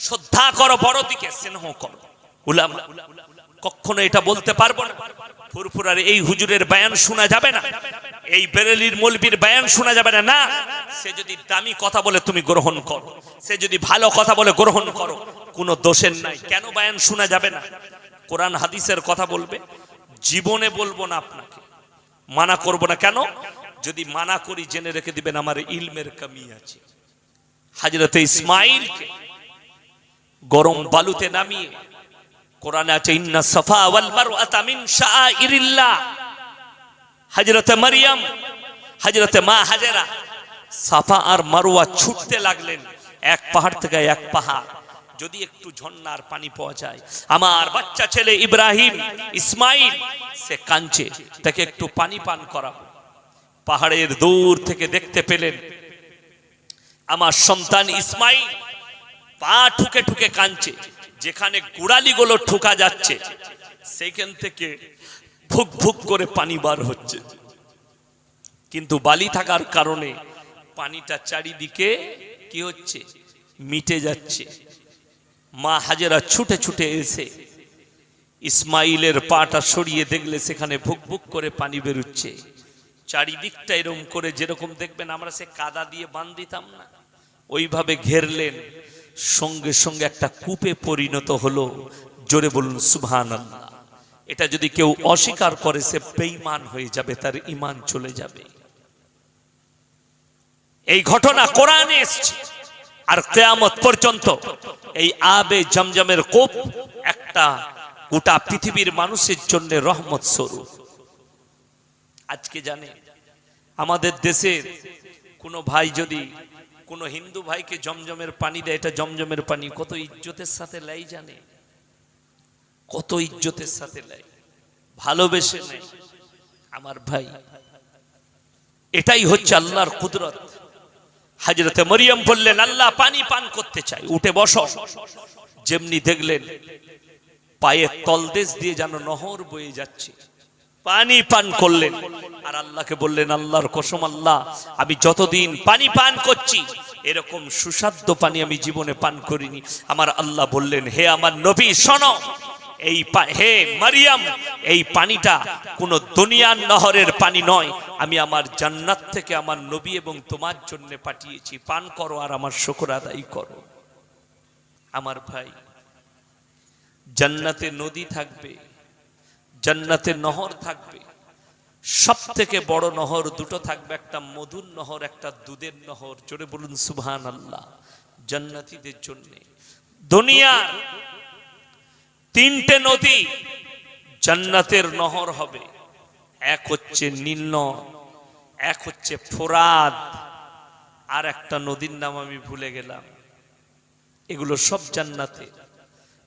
A: শ্রদ্ধা করো বড় দিকে, স্নেহ করো উলামা। কখনো এটা বলতে পারবো না ফুরফুরার এই হুজুরের বয়ান শোনা যাবে না, এই বেরেলির মৌলবীর বয়ান শোনা যাবে না। না, সে যদি দামি কথা বলে তুমি গ্রহণ করো, সে যদি ভালো কথা বলে গ্রহণ করো, কোনো দোষের নাই। কেন বয়ান শোনা যাবে না? কোরআন হাদিসের কথা বলবে, জীবনে বলবো না, আপনাকে মানা করব না। কেন? যদি মানা করি জেনে রেখে দিবেন আমার ইলমের কমি আছে। হযরতে ইসমাঈলকে গরম বালুতে নামিয়ে, কোরআনে আছে ইন্না সাফা ওয়াল মারওয়াতা মিন শাআইরিল্লাহ। হযরতে মারইয়াম, হযরতে মা হাজেরা সাফা আর মারওয়া ছুটতে লাগলেন, এক পাহাড় থেকে এক পাহাড়, যদি একটু ঝর্ণার পানি পাওয়া যায়। আমার বাচ্চা ছেলে ইব্রাহিম, ইসমাঈল, সে কাঁদছে, তাকে একটু পানি পান করাবো। পাহাড়ের দূর থেকে দেখতে পেলেন আমার সন্তান ইসমাঈল পা ঠুকে ঠুকে কাঁদছে, যেখানে গোড়ালিগুলো ঠুকা যাচ্ছে সেখান থেকে ভুক ভুক করে পানি বার হচ্ছে, কিন্তু বালি থাকার কারণে পানিটা চারিদিকে কি হচ্ছে, মিটে যাচ্ছে। মা হাজেরা ছুটে ছুটে এসে ইসমাঈলের পাটা সরিয়ে দেখলে সেখানে ভুক ভুক করে পানি বেরোচ্ছে। চারিদিকটা এরকম করে, যেরকম দেখবেন আমরা সে কাদা দিয়ে বাঁধ দিতাম না, ওইভাবে ঘেরলেন। সঙ্গে সঙ্গে একটা কূপে পরিণত হলো। জোরে বলুন সুবহানাল্লাহ। এটা যদি কেউ অস্বীকার করে সে বেঈমান হয়ে যাবে, তার ঈমান চলে যাবে। এই ঘটনা কোরআনে এসেছে। আর কিয়ামত পর্যন্ত এই আবে জমজমের কূপ একটা গোটা পৃথিবীর মানুষের জন্য রহমত স্বরূপ। আজকে জানে আমাদের দেশের কোনো ভাই যদি কোনো হিন্দু ভাইকে জমজমের পানি দেয়, এটা জমজমের পানি কত ইজ্জতের সাথে লাই, জানে কত ইজ্জতের সাথে লাই, ভালোবেসে নেয়। আমার ভাই, এটাই হচ্ছে আল্লাহর কুদরত। হযরতে মরিয়ম বললেন, আল্লাহ পানি পান করতে চাই, উঠে বসো। যেমনি দেখলেন পায়ের তলদেশ দিয়ে যেন নহর বয়ে যাচ্ছে, পানি পান করলেন। আর আল্লাহকে বললেন, আল্লাহর কসম আল্লাহ, আমি যতদিন পানি পান করছি এরকম সুস্বাদু পানি আমি জীবনে পান করিনি। আমার আল্লাহ বললেন, হে আমার নবী শোনো, এই হে মারিয়াম, এই পানিটা কোন দুনিয়ার নহরের পানি নয়, আমি আমার জান্নাত থেকে আমার নবী এবং তোমার জন্য পাঠিয়েছি, পান করো আর আমার শুকর আদায় করো। আমার ভাই, জান্নাতে নদী থাকবে, জান্নাতে নহর থাকবে। সব থেকে বড় নহর দুটো থাকবে, একটা মধুর নহর, একটা দুধের নহর। জোরে বলুন সুবহানাল্লাহ। জান্নাতীদের জন্য দুনিয়ার তিনটে নদী জান্নাতের নহর হবে। এক হচ্ছে নীল নদ, এক হচ্ছে ফোরাত, আর একটা নদীর নাম আমি ভুলে গেলাম। এগুলো সব জান্নাতে।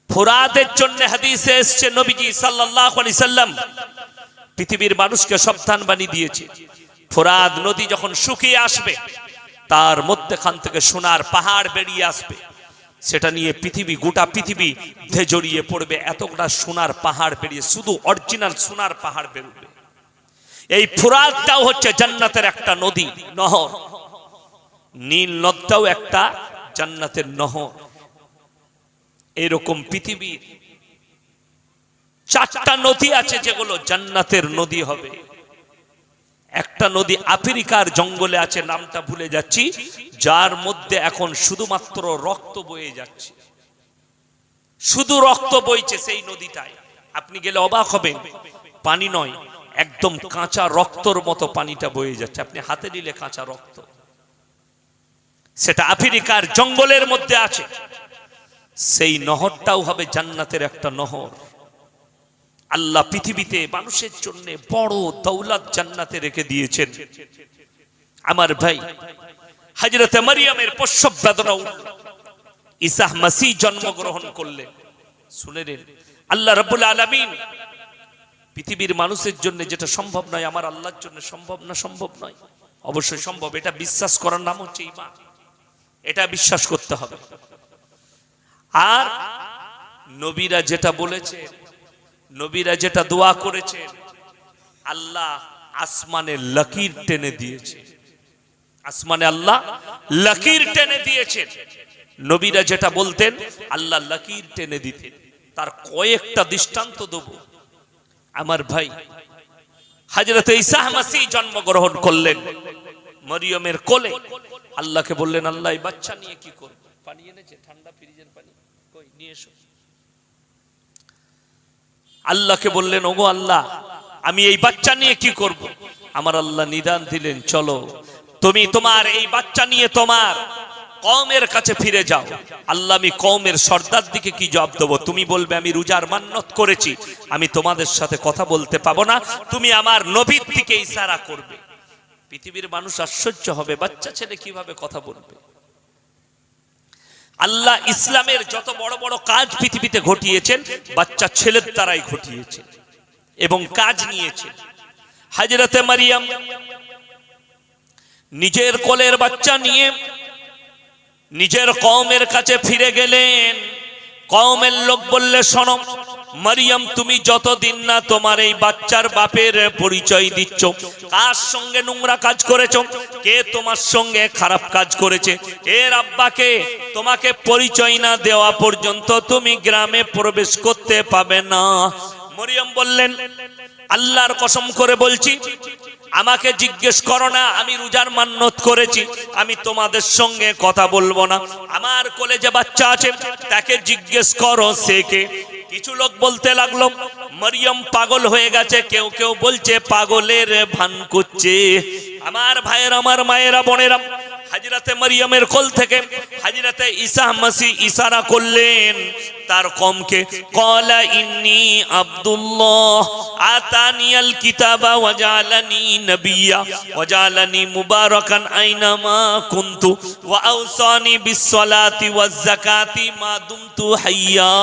A: ফোরাতের জন্য হাদিসে এসেছে নবীজি সাল্লাল্লাহু আলাইহি সাল্লাম পৃথিবীর মানুষকে সাবধান বানিয়ে দিয়েছে, ফোরাত নদী যখন শুকিয়ে আসবে তার মধ্যখান থেকে সোনার পাহাড় বেরিয়ে আসবে, সেটা নিয়ে পৃথিবী, গোটা পৃথিবী জড়িয়ে পড়বে। এতটা সোনার পাহাড় বেরিয়ে, শুধু অরিজিনাল সোনার পাহাড় বেরোবে। এই ফোরাতটাও হচ্ছে জান্নাতের একটা নদী, নহর। নীল নদটাও একটা জান্নাতের নহর। এরকম পৃথিবীর 4টা নদী আছে যেগুলো জান্নাতের নদী হবে। একটা নদী আফ্রিকার জঙ্গলে আছে, নামটা ভুলে যাচ্ছি, যার মধ্যে এখন শুধুমাত্র রক্ত বয়ে যাচ্ছে, শুধু রক্ত বইছে সেই নদীটায়। আপনি গেলে অবাক হবেন, পানি নয়, একদম কাঁচা রক্তর মতো পানিটা বয়ে যাচ্ছে, আপনি হাতে নিলে কাঁচা রক্ত। সেটা আফ্রিকার জঙ্গলের মধ্যে আছে। সেই নহরটাও হবে জান্নাতের একটা নহর। আল্লাহ পৃথিবীতে মানুষের জন্য বড় দৌলত জান্নাতে রেখে দিয়েছেন। আমার ভাই, হযরতে মারিয়ামের প্রসব বেদনা উঠল, ঈসা মসিহ জন্মগ্রহণ করলেন। শুনে নেন, আল্লাহ রাব্বুল আলামিন পৃথিবীর মানুষের জন্য যেটা সম্ভব নয়, আমার আল্লাহর জন্য সম্ভব না? সম্ভব নয়, অবশ্যই সম্ভব। এটা বিশ্বাস করার নাম হচ্ছে ঈমান। এটা বিশ্বাস করতে হবে। আর নবীরা যেটা বলেছে, নবীরা যেটা দোয়া করেছে, আল্লাহ আসমানে লকির টেনে দিয়েছে। আসমানে আল্লাহ লকির টেনে দিয়েছে। নবীরা যেটা বলতেন আল্লাহ লকির টেনে দিতেন। তার কয়েকটা দৃষ্টান্ত দেব। আমার ভাই, হযরত ঈসা মসিহ জন্মগ্রহণ করলেন মরিয়মের কোলে। আল্লাহকে বললেন, আল্লাহ এই বাচ্চা নিয়ে কি করব? পানি এনেছে, ঠান্ডা ফ্রিজের পানি, কই নিয়ে এসো। আল্লাহকে বললেন, ওগো আল্লাহ, আমি এই বাচ্চা নিয়ে কি করব? আমার আল্লাহ নিদান দিলেন, চলো তুমি তোমার এই বাচ্চা নিয়ে তোমার কওমের কাছে ফিরে যাও। আল্লাহ, আমি কওমের সর্দার দিকে কি জবাব দেবো? তুমি বলবে আমি রোজার মান্নত করেছি, আমি তোমাদের সাথে কথা বলতে পাবো না, তুমি আমার নবীর দিকে ইশারা করবে। পৃথিবীর মানুষ আশ্চর্য হবে, বাচ্চা ছেলে কিভাবে কথা বলবে? আল্লাহ ইসলামের যত বড় বড় কাজ পৃথিবীতে ঘটিয়েছেন বাচ্চা ছেলের দ্বারাই ঘটিয়েছেন এবং কাজ নিয়েছেন। হযরতে মারিয়াম নিজের কোলের বাচ্চা নিয়ে নিজের কওমের কাছে ফিরে গেলেন। কওমের লোক বললে, শোনো মারিয়াম, তুমি যতদিন না তোমার এই বাচ্চার বাপের পরিচয় দিচ্ছ, কার সঙ্গে নোংরা কাজ করেছো, কে তোমার সঙ্গে খারাপ কাজ করেছে, এর আব্বাকে তোমাকে পরিচয় না দেওয়া পর্যন্ত তুমি গ্রামে প্রবেশ করতে পাবে না। মারিয়াম বললেন, আল্লাহর কসম করে বলছি, আমাকে জিজ্ঞেস করো না, আমি রোজার মান্নত করেছি, আমি তোমাদের সঙ্গে কথা বলবো না। আমার কোলে যে বাচ্চা আছে তাকে জিজ্ঞেস করো সে কে। কিছু লোক বলতে লাগলো মারিয়াম পাগল হয়ে গেছে, কেউ কেউ বলছে পাগলের ভান করছে। আমার ভাইয়ের, আমার মায়েরা, বোনেরা, হযরতে মারিয়ামের কোল থেকে হযরতে ঈসা মসিহ ইশারা করলেন তার কওমকে, ক্বালা ইন্নী আব্দুল্লাহ আতানিয়াল কিতাবা ওয়া জাআলানি নাবিয়্যা ওয়া জাআলানি মুবারাকান আইনামা কুনতু ওয়া আওসানি বিস সালাতি ওয়াজ যাকাতি মা দুমতু হাইয়া।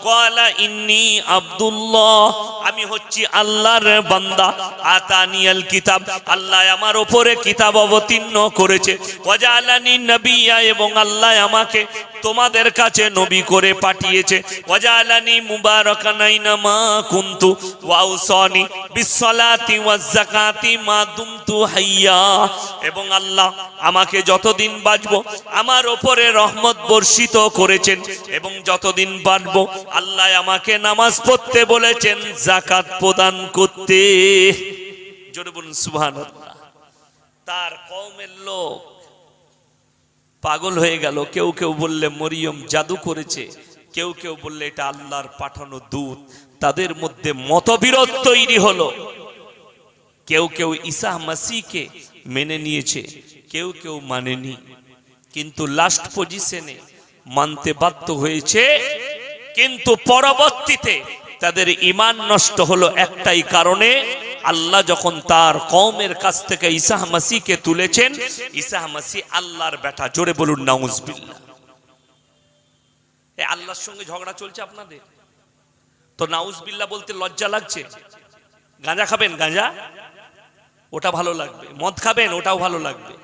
A: ক্বালা ইন্নী আব্দুল্লাহ, আমি হচ্ছি আল্লাহর বান্দা। আতানিয়াল কিতাব, আল্লাহ আমার উপরে কিতাব অবতীর্ণ করেছে। ওয়া জাআলানি নাবিয়্যা, এবং আল্লাহ আমাকে তোমাদের কাছে নবী করে পাঠিয়েছে। ওয়া জাআলানি মুবারাকান আইনামা কুনতু ওয়া আওসানি বিস সালাতি ওয়াজ যাকাতি মা দুমতু হাইয়া, এবং আল্লাহ আমাকে যতদিন বাঁচবো আমার উপরে রহমত বর্ষিত করেছেন, এবং যতদিন বাঁচবো আল্লাহ আমাকে নামাজ পড়তে বলেছেন, যাকাত প্রদান করতে। জোরে বলুন সুবহানাল্লাহ। তার কওমের লোক পাগল হয়ে গেল। কেউ কেউ বললে মরিয়ম জাদু করেছে, কেউ কেউ বললে এটা আল্লাহর পাঠানো দূত। তাদের মধ্যে মতবিরোধ তৈরি হলো। কেউ কেউ ঈসা মসিহকে মেনে নিয়েছে, কেউ কেউ মানেনি। কিন্তু লাস্ট পজিশনে মানতে বাধ্য হয়েছে। কিন্তু পরবর্তীতে তাদের ঈমান নষ্ট হলো একটাই কারণে, আল্লাহ যখন তার কওমের কাছ থেকে ঈসা মসিহকে তুলেছেন, ঈসা মসিহ আল্লাহর বেটা। জোরে বলুন নাউজুবিল্লাহ। এই আল্লাহর সঙ্গে ঝগড়া চলছে আপনাদের, তো নাউজুবিল্লাহ বলতে লজ্জা লাগছে? গাঁজা খাবেন, গাঁজা ওটা ভালো লাগবে। মদ খাবেন, ওটাও ভালো লাগবে।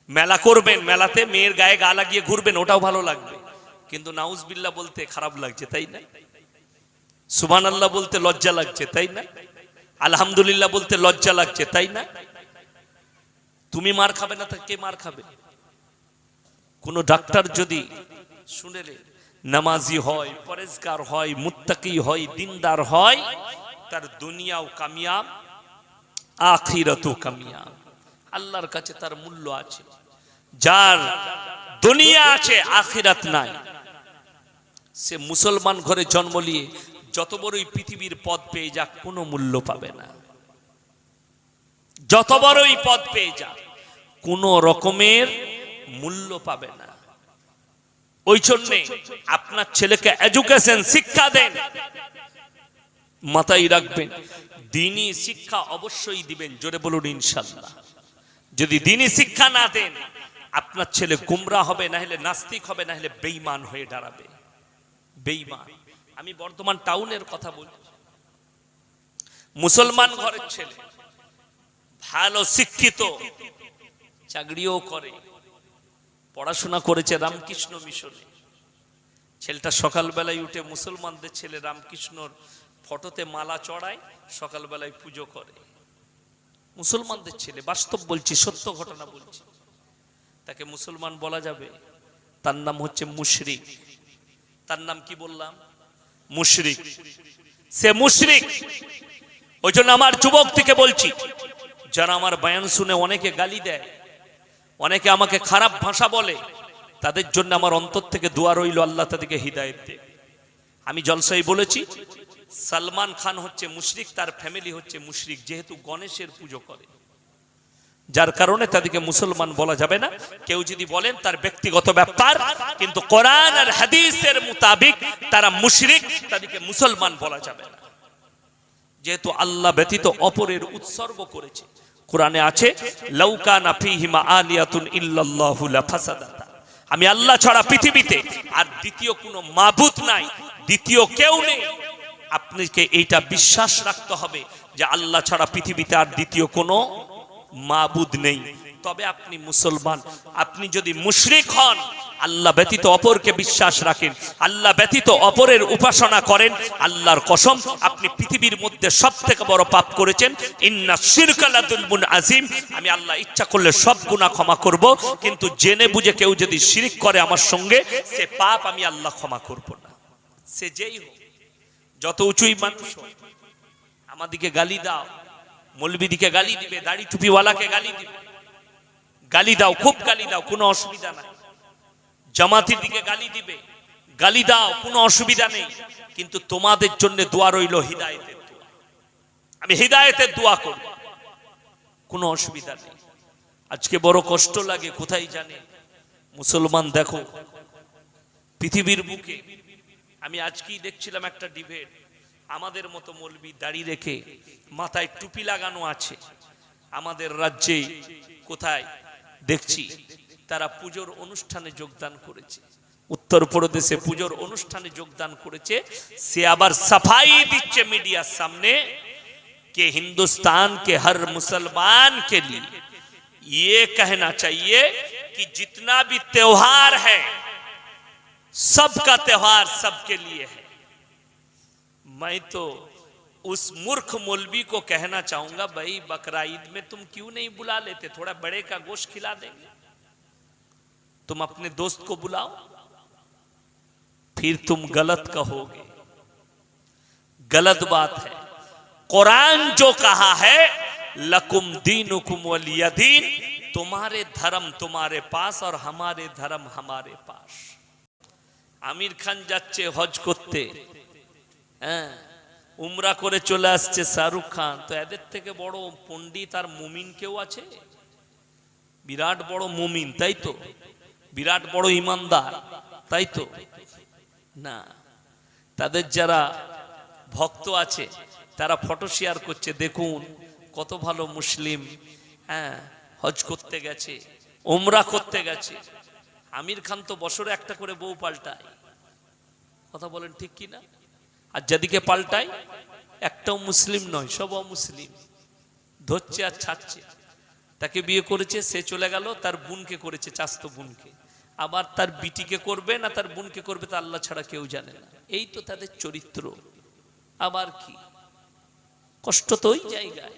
A: মেলা করবেন, মেলাতে মেয়ের গায়ে গা লাগিয়ে ঘুরবেন, ওটাও ভালো লাগবে। কিন্তু নাউজুবিল্লাহ বলতে খারাপ লাগছে, তাই না? সুবহানাল্লাহ বলতে লজ্জা লাগছে, তাই না? আলহামদুলিল্লাহ বলতে লজ্জা লাগছে, তাই না? তুমি মার খাবে না, তা কে মার খাবে? কোন ডাক্তার যদি শুনেলে নামাজি হয়, পরেজগার হয়, মুত্তাকি হয়, দিনদার হয়, তার দুনিয়াও কামিয়াব, আখিরাতও কামিয়াব। আল্লাহর কাছে তার মূল্য আছে। যার দুনিয়া আছে আখিরাত নাই, সে মুসলমান ঘরে জন্ম নিয়ে যত বড়ই পৃথিবীর পদ পেয়ে যাক, কোনো মূল্য পাবে না। যত বড়ই পদ পেয়ে যাক, কোনো রকমের মূল্য পাবে না। ওই জন্যে আপনার ছেলেকে এডুকেশন, শিক্ষা দেন। মাথায় রাখবেন, দ্বীনি শিক্ষা অবশ্যই দিবেন। জোরে বলুন ইনশাআল্লাহ। যদি দ্বীনি শিক্ষা না দেন, আপনার ছেলে গুমরাহ হবে, না হলে নাস্তিক হবে, না হলে বেঈমান হয়ে দাঁড়াবে। বেঈমান। আমি বর্ধমান টাউনের কথা বলছি। মুসলমান ঘরের ছেলে, ভালো শিক্ষিত, চাকরিও করে, পড়াশোনা করেছে রামকৃষ্ণ মিশনে। ছেলেটা সকালবেলায় উঠে মুসলমানদের ছেলে রামকৃষ্ণর ফটোতে মালা চড়ায়, সকালবেলায় পুজো করে। মুসলমানদের ছেলে, বাস্তব বলছি, সত্য ঘটনা বলছি। তাকে মুসলমান বলা যাবে? তার নাম হচ্ছে মুশরিক। তার নাম কি বললাম? মুশরিক। সে মুশরিক। ওই জন্য আমার যুবক থেকে বলছি, যারা আমার বয়ান শুনে অনেকে গালি দেয়, অনেকে আমাকে খারাপ ভাষা বলে, তাদের জন্য আমার অন্তর থেকে দোয়া রইল, আল্লাহ তাদেরকে হিদায়েত দে। আমি জলসায় বলেছি, সালমান খান হচ্ছে মুশরিক, তার ফ্যামিলি হচ্ছে মুশরিক, যেহেতু গণেশের পুজো করে, যার কারণে তাদেরকে মুসলমান বলা যাবে না। কেউ যদি বলেন তার ব্যক্তিগত ব্যাপার, কিন্তু কোরআন আর হাদিসের মোতাবেক তারা মুশরিক, তাদেরকে মুসলমান বলা যাবে না। যেহেতু আল্লাহ ব্যতীত অপরের উৎসর্গ করেছে। কোরআনে আছে, লাউকানা ফীহিমা আলিয়াতুন ইল্লাল্লাহু লাফাসাদাতা। আমি আল্লাহ ছাড়া পৃথিবীতে আর দ্বিতীয় কোনো মাবুদ নাই, দ্বিতীয় কেউ নেই। আপনাকে এইটা বিশ্বাস রাখতে হবে যে আল্লাহ ছাড়া পৃথিবীতে আর দ্বিতীয় কোনো মাবুদ নেই, তবে আপনি মুসলমান। আপনি যদি মুশরিক হন, আল্লাহ ব্যতীত অপরকে বিশ্বাস রাখেন, আল্লাহ ব্যতীত অপরের উপাসনা করেন, আল্লাহর কসম আপনি পৃথিবীর মধ্যে সবথেকে বড় পাপ করেছেন। ইন্না শিরকা লাযুলমুন আযীম। আমি আল্লাহ ইচ্ছা করলে সব গুনাহ ক্ষমা করব, কিন্তু জেনে বুঝে কেউ যদি শিরক করে আমার সঙ্গে, সে পাপ আমি আল্লাহ ক্ষমা করব না। সে যেই হোক, যত উঁচুই মানুষ হোক। আমাদিকে গালি দাও, মৌলবীদিকে গালি দিবে, দাড়ি টুপিওয়ালাকে গালি দিবে, গালি দাও, খুব গালি দাও, কোনো অসুবিধা নাই। জামাতের দিকে গালি দিবে, গালি দাও, কোনো অসুবিধা নেই। কিন্তু তোমাদের জন্য দোয়া রইল হিদায়েতের দোয়া। আমি হিদায়েতের দোয়া করব, কোনো অসুবিধা নেই। আজকে বড় কষ্ট লাগে, কোথায় জানে মুসলমান দেখো পৃথিবীর বুকে। আমি আজকেই দেখছিলাম একটা ডিবেট, আমাদের মতো মৌলবি দাড়ি রেখে মাথায় টুপি লাগানো আছে আমাদের রাজ্যে, কোথায় দেখছি তারা পুজোর অনুষ্ঠানে যোগদান করেছে, উত্তরপ্রদেশে পুজোর অনুষ্ঠানে যোগদান করেছে। সে আবার সাফাই দিচ্ছে মিডিয়ার সামনে कि हिंदुस्तान के हर मुसलमान के लिए ये कहना चाहिए कि जितना भी त्योहार है सबका त्योहार सबके लिए है। मैं तो उस मूर्ख मौलवी को कहना चाहूंगा, भाई बकरा ईद में तुम क्यों नहीं बुला लेते, थोड़ा बड़े का गोश्त खिला देंगे, तुम अपने दोस्त को बुलाओ, फिर तुम गलत कहोगे। गलत बात है। कुरान जो कहा है लकुम दीनुकुम वलिय दीन, तुम्हारे धर्म तुम्हारे पास और हमारे धर्म हमारे पास। आमिर खान যাচ্ছে হজ করতে, হ্যাঁ উমরা করে চলে আসছে শাহরুখ খান, তো এদের থেকে বড় পণ্ডিত আর মুমিন কেউ আছে? বিরাট বড় মুমিন, তাই তো? বিরাট বড় ইমানদার, তাই তো? না, তাদের যারা ভক্ত আছে তারা ফটো শেয়ার করছে, দেখুন কত ভালো মুসলিম, হ্যাঁ হজ করতে গেছে, উমরা করতে গেছে। আমির খান তো বছরে একটা করে বউ পাল্টায়, কথা বলেন ঠিক কি না? আর যেদিকে পাল্টায় একটাও মুসলিম নয়, সব অমুসলিম, ধরছে আর ছাড়ছে। তাকে বিয়ে করেছে, সে চলে গেল, তার বোনকে করেছে, চাস্তো বোনকে, আবার তার বিটিকে করবে না তার বোনকে করবে, তা আল্লাহ ছাড়া কেউ জানে না। এই তো তাদের চরিত্র। আবার কি কষ্ট তো ওই জায়গায়।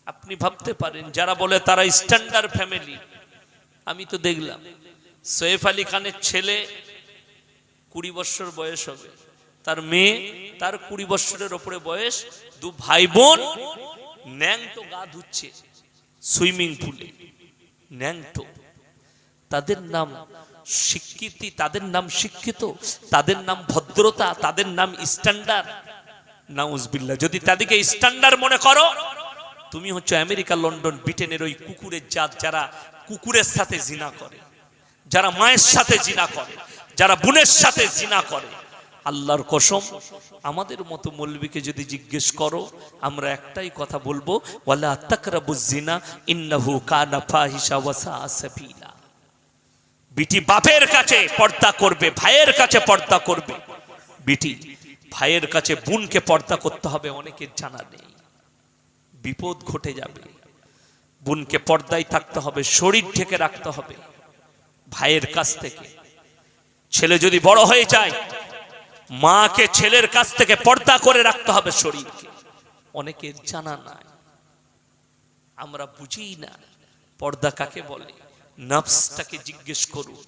A: আপনি ভাবতে পারেন যারা বলে তারা স্ট্যান্ডার্ড ফ্যামিলি, আমি তো দেখলাম সৈয়ফ আলী খানের ছেলে 20 বছর বয়স হবে, তার মেয়ে তার 20 বছরের উপরে বয়স, দু ভাই বোন ন্যাংটো গা ধুচ্ছে সুইমিং পুলে, ন্যাংটো। তাদের নাম স্বীকৃতি, তাদের নাম শিক্ষিত, তাদের নাম ভদ্রতা, তাদের নাম স্ট্যান্ডার্ড। নাউজুবিল্লাহ। যদি তাদেরকে স্ট্যান্ডার্ড মনে করো, তুমি হচ্ছে আমেরিকা, লন্ডন, ব্রিটেনের ওই কুকুরের জাত, যারা কুকুরের সাথে জিনা করে, যারা মায়ের সাথে জিনা করে, যারা বোনের সাথে জিনা করে। আল্লাহর কসম, আমাদের মতো মৌলবীকে যদি জিজ্ঞেস করো, আমরা একটাই কথা বলবো, ওয়ালা তাকরাবুজ জিনা ইন্নাহু কানা ফাহিশা ওয়া সাআ সাবিলা। বিটি বাপের কাছে পর্দা করবে, ভাইয়ের কাছে পর্দা করবে। বিটি ভাইয়ের কাছে বোনকে পর্দা করতে হবে, অনেকের জানা নেই, বিপদ ঘটে যাবে। বোনকে পর্দায় থাকতে হবে, শরীর ঢেকে রাখতে হবে ভাইয়ের কাছ থেকে। ছেলে যদি বড় হয়ে যায়, মাকে ছেলের কাছ থেকে পর্দা করে রাখতে হবে শরীরকে, অনেকের জানা নাই। আমরা বুঝি না পর্দা কাকে বলে। নফসটাকে জিজ্ঞেস করুন।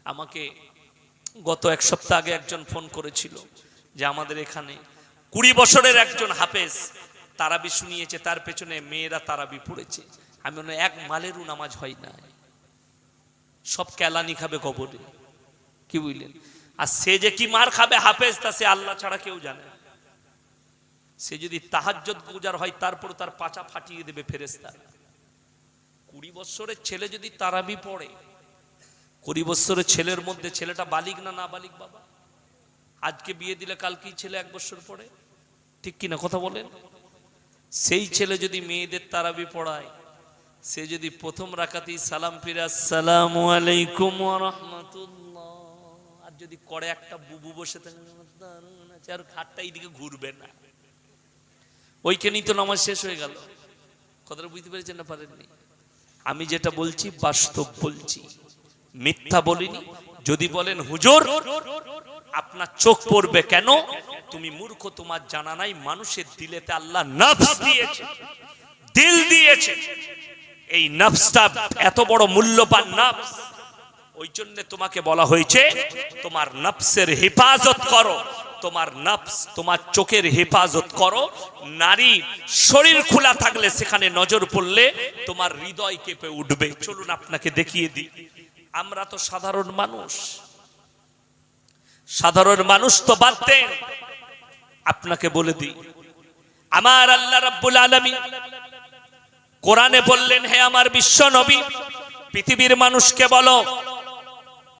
A: আমাকে গত এক সপ্তাহ আগে একজন ফোন করেছিল যে আমাদের এখানে 20 বছরের একজন হাফেজ তারাবি শুনিয়েছে, তার পেছনে মেয়েরা তারাবি পড়েছে। আমি বললাম এক মালেরও নামাজ হয় না, সব কেলানি খাবে কবরে, কি বুঝলেন? আর সে যে কি মার খাবে হাফেজ, তা সে আল্লাহ ছাড়া কেউ জানে। সে যদি তাহাজ্জুদ গুজার হয়, তারপর তার পাছা ফাটিয়ে দেবে ফেরেশতা। 20 বছরের ছেলে যদি তারাবি পড়ে, 20 বছরের ছেলের মধ্যে ছেলেটা বালিগ না না বালিগ? বাবা আজকে বিয়ে দিলে কালকেই ছেলে 1 বছর পড়ে, ঠিক কিনা কথা বলেন? সেই ছেলে যদি মেয়েদের তারাবি পড়ায়, সে যদি প্রথম রাকাতেই সালাম ফিরে আসসালামু আলাইকুম ওয়া রাহমাতুল্লাহ, আর যদি করে একটা বুবু বসে থাকে আর খাটটা এইদিকে ঘুরবে না, ওইখানেই তো নামাজ শেষ হয়ে গেল। কথাটা বুঝতে পেরেছেন না পারেননি? আমি যেটা বলছি বাস্তব বলছি, মিথ্যা বলিনি। যদি বলেন হুজুর আপনার চোখ পড়বে কেন, তুমি মূর্খ, তোমার জানা নাই মানুষের দিলেতে আল্লাহ নফস দিয়েছে, দিল দিয়েছে। এই নফসটা এত বড় মূল্যবান নফস, ওই জন্য তোমাকে বলা হয়েছে তোমার নফসের হেফাজত করো, তোমার নফস তোমার চোখের হেফাজত করো। নারী শরীর খোলা থাকলে সেখানে নজর পড়লে তোমার হৃদয় কেঁপে উঠবে। চলুন আপনাকে দেখিয়ে দিই। আমরা তো সাধারণ মানুষ, সাধারণ মানুষ তো বাদ দেন, আপনাকে বলে দিই, আমার আল্লাহ রাব্বুল আলামিন কোরআনে বললেন, হে আমার বিশ্ব নবী, পৃথিবীর মানুষকে বলো